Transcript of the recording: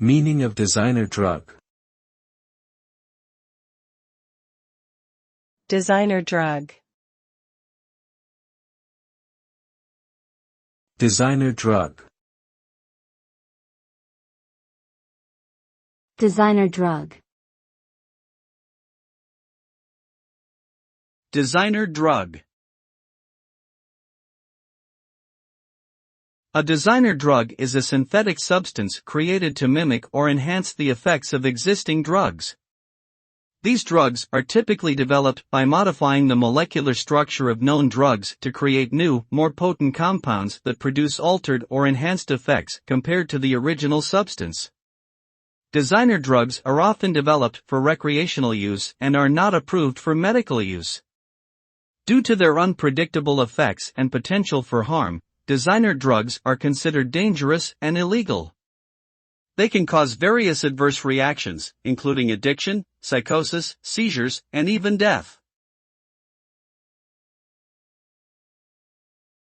Meaning of designer drug. Designer drug. Designer drug. Designer drug. Designer drug. A designer drug is a synthetic substance created to mimic or enhance the effects of existing drugs. These drugs are typically developed by modifying the molecular structure of known drugs to create new, more potent compounds that produce altered or enhanced effects compared to the original substance. Designer drugs are often developed for recreational use and are not approved for medical use. Due to their unpredictable effects and potential for harm, designer drugs are considered dangerous and illegal. They can cause various adverse reactions, including addiction, psychosis, seizures, and even death.